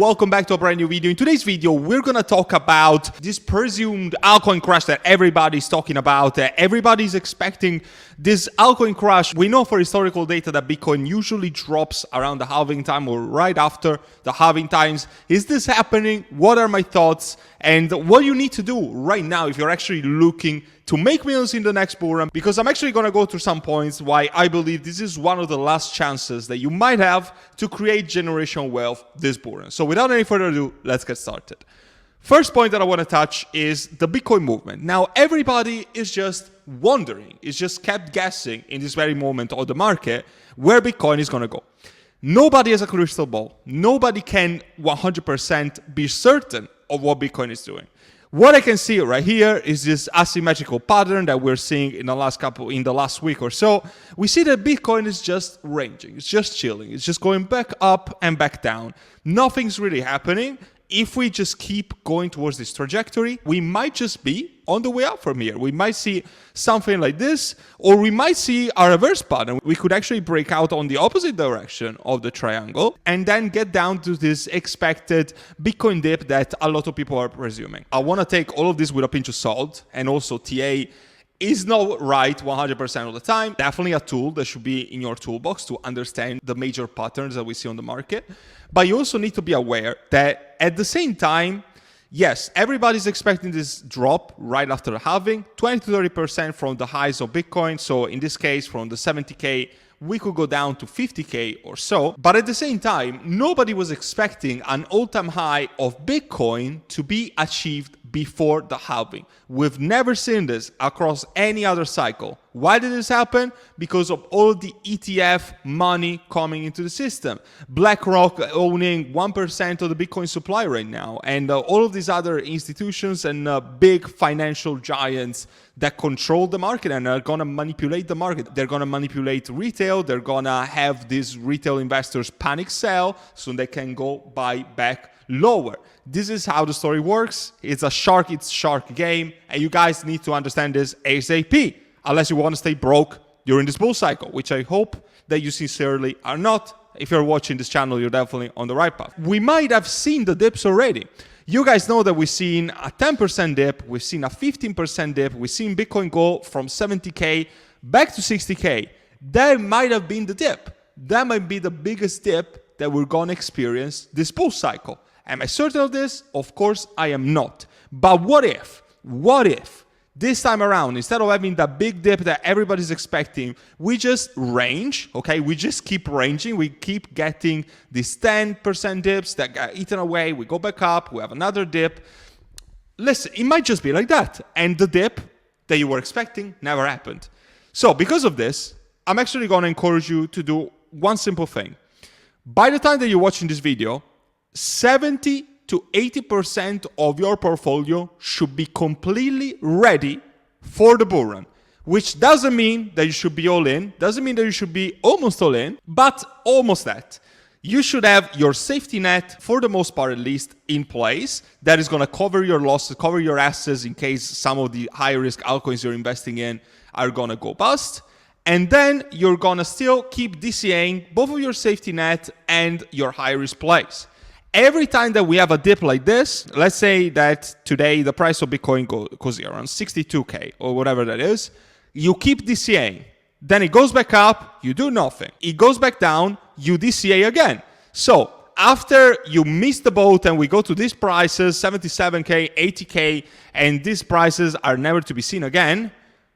Welcome back to a brand new video. In today's video, we're going to talk about this presumed altcoin crash that everybody's talking about. Everybody's expecting this altcoin crash. We know for historical data that Bitcoin usually drops around the halving time or right after the halving times. Is this happening? What are my thoughts? And what you need to do right now if you're actually looking to make millions in the next bull run, because I'm actually going to go through some points why I believe this is one of the last chances that you might have to create generational wealth this bull run. So without any further ado, let's get started. First point that I want to touch is the Bitcoin movement. Now, everybody is just wondering, is just kept guessing in this very moment of the market where Bitcoin is going to go. Nobody has a crystal ball. Nobody can 100% be certain of what Bitcoin is doing. What I can see right here is this asymmetrical pattern that we're seeing in the last week or so. We see that Bitcoin is just ranging, it's just chilling, it's just going back up and back down. Nothing's really happening. If we just keep going towards this trajectory, we might just be on the way up from here. We might see something like this, or we might see a reverse pattern. We could actually break out on the opposite direction of the triangle and then get down to this expected Bitcoin dip that a lot of people are presuming. I want to take all of this with a pinch of salt, and also TA is not right 100% of the time. Definitely a tool that should be in your toolbox to understand the major patterns that we see on the market. But you also need to be aware that at the same time, yes, everybody's expecting this drop right after the halving, 20 to 30% from the highs of Bitcoin. So in this case, from the 70K, we could go down to 50K or so. But at the same time, nobody was expecting an all-time high of Bitcoin to be achieved before the halving. We've never seen this across any other cycle. Why did this happen? Because of all the ETF money coming into the system. BlackRock owning 1% of the Bitcoin supply right now, and all of these other institutions and big financial giants that control the market and are gonna manipulate the market. They're gonna manipulate retail. They're gonna have these retail investors panic sell so they can go buy back lower. This is how the story works. It's a shark game, and you guys need to understand this ASAP, unless you want to stay broke during this bull cycle, which I hope that you sincerely are not. If you're watching this channel, you're definitely on the right path. We might have seen the dips already. You guys know that we've seen a 10% dip, we've seen a 15% dip, we've seen Bitcoin go from 70K back to 60K. That might have been the dip. That might be the biggest dip that we're gonna experience this bull cycle. Am I certain of this? Of course I am not. But what if this time around, instead of having that big dip that everybody's expecting, we just range, okay? We just keep ranging. We keep getting these 10% dips that get eaten away. We go back up. We have another dip. Listen, it might just be like that. And the dip that you were expecting never happened. So because of this, I'm actually going to encourage you to do one simple thing. By the time that you're watching this video, 70 to 80% of your portfolio should be completely ready for the bull run, which doesn't mean that you should be all in, doesn't mean that you should be almost all in, but almost that. You should have your safety net, for the most part at least, in place that is going to cover your losses, cover your assets in case some of the high risk altcoins you're investing in are going to go bust. And then you're going to still keep DCAing both of your safety net and your high risk plays. Every time that we have a dip like this, let's say that today the price of Bitcoin goes around 62K or whatever that is, you keep DCAing. Then it goes back up, you do nothing. It goes back down, you DCA again. So after you miss the boat and we go to these prices, 77K, 80K, and these prices are never to be seen again,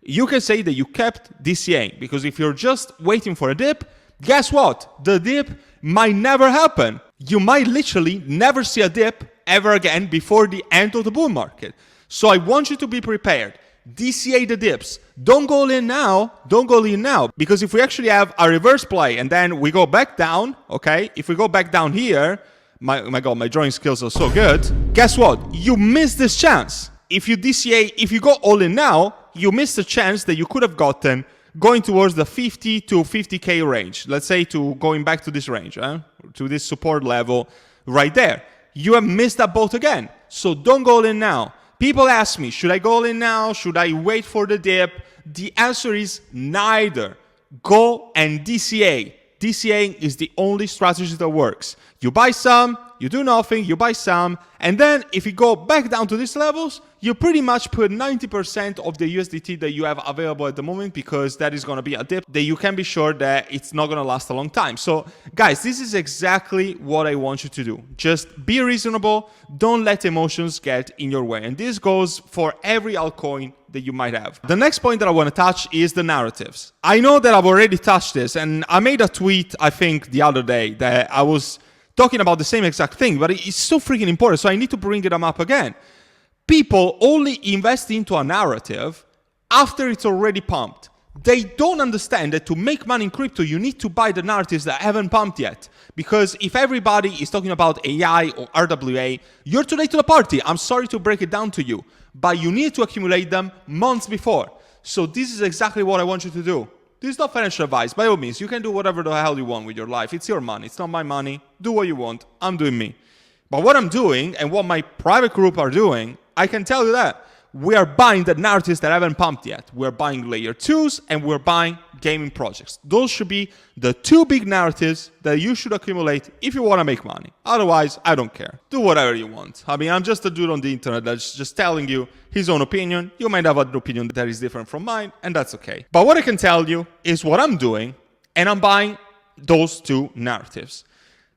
you can say that you kept DCAing. Because if you're just waiting for a dip, guess what? The dip might never happen. You might literally never see a dip ever again before the end of the bull market. So I want you to be prepared. DCA the dips. Don't go in now. Don't go in now. Because if we actually have a reverse play and then we go back down, okay? If we go back down here, my God, my drawing skills are so good. Guess what? You miss this chance. If you DCA, if you go all in now, you miss the chance that you could have gotten going towards the 50 to 50K range. Let's say to going back to this range, to this support level right there. You have missed that boat again. So don't go all in now. People ask me, should I go all in now? Should I wait for the dip? The answer is neither. Go and DCA. DCAing is the only strategy that works. You buy some, you do nothing, you buy some, and then if you go back down to these levels, you pretty much put 90% of the USDT that you have available at the moment, because that is going to be a dip that you can be sure that it's not going to last a long time. So guys, this is exactly what I want you to do. Just be reasonable. Don't let emotions get in your way. And this goes for every altcoin that you might have. The next point that I want to touch is the narratives. I know that I've already touched this, and I made a tweet, I think the other day, that I was talking about the same exact thing, but it's so freaking important, so I need to bring it up again. People only invest into a narrative after it's already pumped. They don't understand that to make money in crypto, you need to buy the narratives that haven't pumped yet. Because if everybody is talking about AI or RWA, you're too late to the party. I'm sorry to break it down to you, but you need to accumulate them months before. So this is exactly what I want you to do. This is not financial advice. By all means, you can do whatever the hell you want with your life. It's your money. It's not my money. Do what you want. I'm doing me. But what I'm doing and what my private group are doing, I can tell you that we are buying the narratives that haven't pumped yet. We're buying layer 2s and we're buying gaming projects. Those should be the two big narratives that you should accumulate if you want to make money. Otherwise, I don't care. Do whatever you want. I mean, I'm just a dude on the internet that's just telling you his own opinion. You might have an opinion that is different from mine, and that's okay. But what I can tell you is what I'm doing, and I'm buying those two narratives.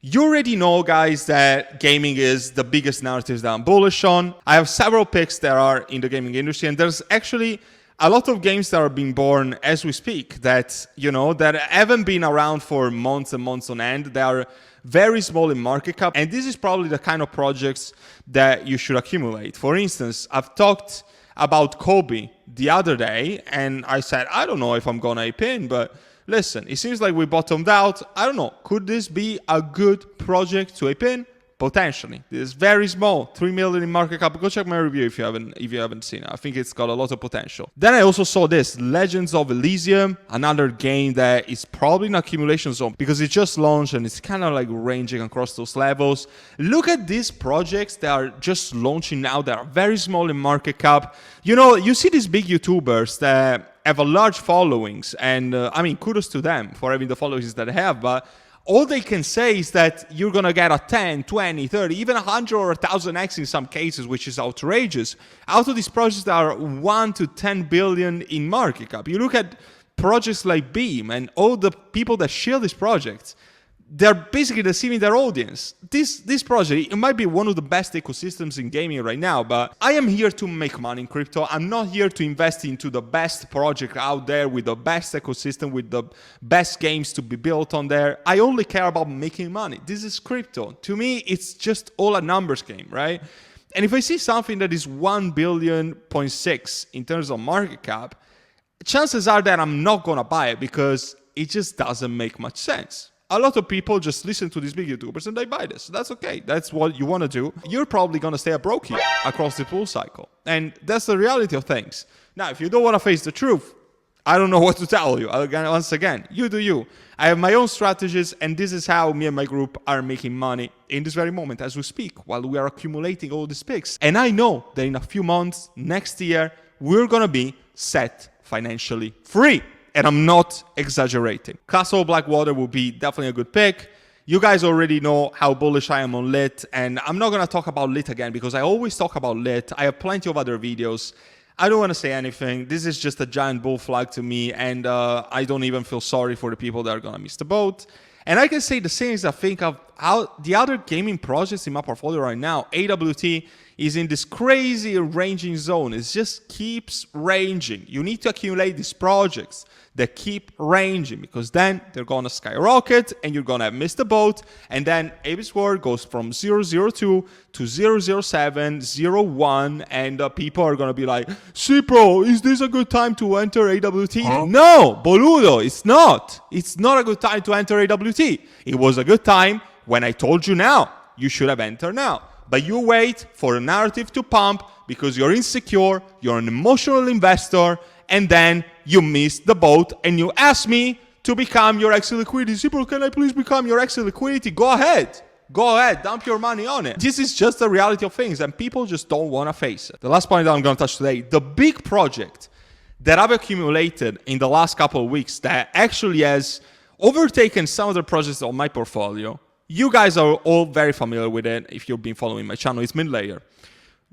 You already know, guys, that gaming is the biggest narratives that I'm bullish on. I have several picks that are in the gaming industry, and there's actually a lot of games that are being born as we speak that, you know, that haven't been around for months and months on end. They are very small in market cap, and this is probably the kind of projects that you should accumulate. For instance, I've talked about Kobe the other day, and I said, I don't know if I'm gonna ape in, but listen, it seems like we bottomed out. I don't know. Could this be a good project to ape in? Potentially. This is very small, 3 million in market cap. Go check my review if you haven't seen it. I think it's got a lot of potential. Then I also saw this, Legends of Elysium, another game that is probably in accumulation zone because it just launched and it's kind of like ranging across those levels. Look at these projects that are just launching now that are very small in market cap. You know, you see these big YouTubers that have a large followings, and I mean, kudos to them for having the followings that they have, but all they can say is that you're going to get a 10, 20, 30, even 100 or 1,000x in some cases, which is outrageous, out of these projects that are 1 to 10 billion in market cap. You look at projects like Beam and all the people that share these projects, they're basically deceiving their audience. This project, it might be one of the best ecosystems in gaming right now, but I am here to make money in crypto. I'm not here to invest into the best project out there with the best ecosystem, with the best games to be built on there. I only care about making money. This is crypto. To me, it's just all a numbers game, right? And if I see something that is 1.6 billion in terms of market cap, chances are that I'm not going to buy it because it just doesn't make much sense. A lot of people just listen to these big YouTubers and they buy this. That's okay. That's what you want to do. You're probably going to stay a broke here across the bull cycle. And that's the reality of things. Now, if you don't want to face the truth, I don't know what to tell you. Once again, you do you. I have my own strategies, and this is how me and my group are making money in this very moment as we speak, while we are accumulating all these picks. And I know that in a few months, next year, we're going to be set financially free. And I'm not exaggerating. Castle Blackwater will be definitely a good pick. You guys already know how bullish I am on Lit, and I'm not going to talk about Lit again because I always talk about Lit. I have plenty of other videos. I don't want to say anything. This is just a giant bull flag to me, and I don't even feel sorry for the people that are going to miss the boat. And I can say the same as I think of how the other gaming projects in my portfolio right now. AWT is in this crazy ranging zone. It just keeps ranging. You need to accumulate these projects that keep ranging because then they're going to skyrocket and you're going to miss the boat. And then Abyss World goes from 002 to 007, 01, and people are going to be like, Cipro, is this a good time to enter AWT? Huh? No, boludo, it's not. It's not a good time to enter AWT. It was a good time when I told you now. You should have entered now. But you wait for a narrative to pump because you're insecure, you're an emotional investor, and then you miss the boat and you ask me to become your exit liquidity. Cipro, can I please become your exit liquidity? Go ahead. Go ahead. Dump your money on it. This is just the reality of things, and people just don't want to face it. The last point that I'm going to touch today, the big project that I've accumulated in the last couple of weeks that actually has overtaken some of the projects on my portfolio. You guys are all very familiar with it if you've been following my channel. It's mint layer.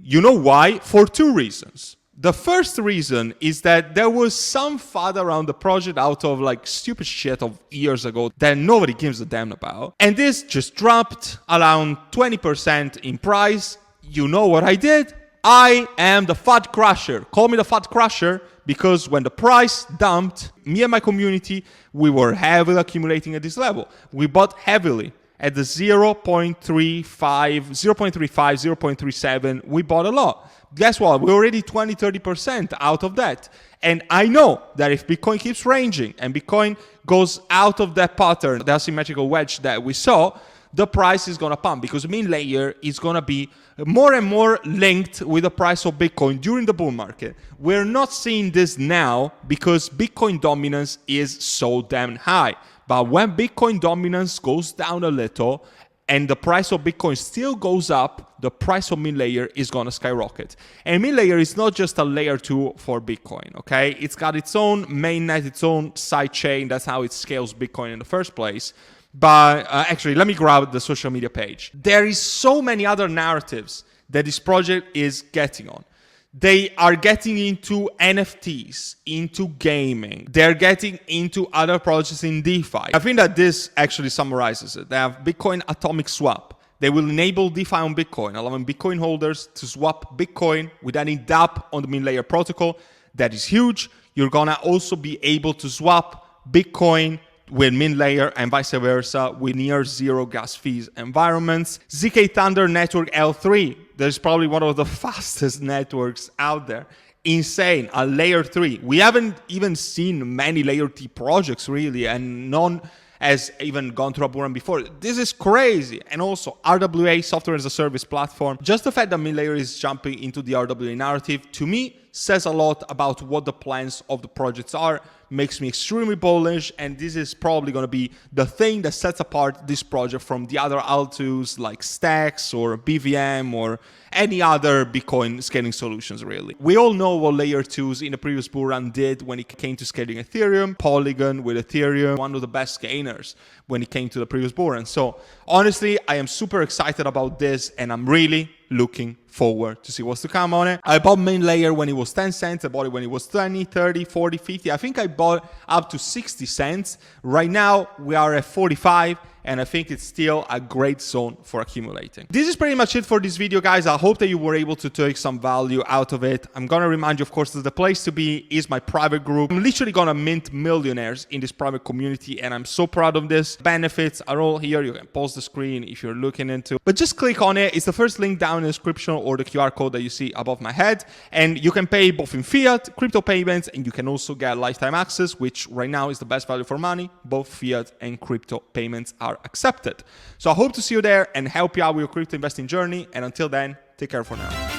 You know why? For two reasons. The first reason is that there was some FUD around the project out of like stupid shit of years ago that nobody gives a damn about. And this just dropped around 20% in price. You know what I did? I am the FUD crusher. Call me the FUD crusher because when the price dumped, me and my community, we were heavily accumulating at this level. We bought heavily. At the 0.35, 0.37, we bought a lot. Guess what? We're already 20, 30% out of that. And I know that if Bitcoin keeps ranging and Bitcoin goes out of that pattern, the asymmetrical wedge that we saw, the price is going to pump because mint layer is going to be more and more linked with the price of Bitcoin during the bull market. We're not seeing this now because Bitcoin dominance is so damn high. But when Bitcoin dominance goes down a little and the price of Bitcoin still goes up, the price of mint layer is going to skyrocket. And mint layer is not just a layer 2 for Bitcoin, okay? It's got its own mainnet, its own side chain. That's how it scales Bitcoin in the first place. But actually, let me grab the social media page. There is so many other narratives that this project is getting on. They are getting into NFTs, into gaming. They're getting into other projects in DeFi. I think that this actually summarizes it. They have Bitcoin Atomic Swap. They will enable DeFi on Bitcoin, allowing Bitcoin holders to swap Bitcoin without any dApp on the mint layer protocol. That is huge. You're gonna also be able to swap Bitcoin with mint layer and vice versa with near zero gas fees environments. ZK Thunder Network L3, there's probably one of the fastest networks out there. Insane, a layer 3. We haven't even seen many layer T projects really, and none has even gone through a bull run before. This is crazy. And also RWA, software as a service platform. Just the fact that mint layer is jumping into the RWA narrative, to me, says a lot about what the plans of the projects are, makes me extremely bullish, and this is probably going to be the thing that sets apart this project from the other Altus like Stacks or BVM or any other Bitcoin scaling solutions really. We all know what layer 2s in the previous bull run did when it came to scaling Ethereum. Polygon with Ethereum, one of the best gainers when it came to the previous bull run. So honestly, I am super excited about this and I'm really looking forward to see what's to come on it. I bought mint layer when it was 10 cents. I bought it when it was 20, 30, 40, 50. I think I bought up to 60 cents. Right now, we are at 45. And I think it's still a great zone for accumulating. This is pretty much it for this video, guys. I hope that you were able to take some value out of it. I'm going to remind you, of course, that the place to be is my private group. I'm literally going to mint millionaires in this private community, and I'm so proud of this. Benefits are all here. You can pause the screen if you're looking into. But just click on it. It's the first link down in the description or the QR code that you see above my head. And you can pay both in fiat, crypto payments, and you can also get lifetime access, which right now is the best value for money. Both fiat and crypto payments are accepted. So I hope to see you there and help you out with your crypto investing journey. And until then, take care for now.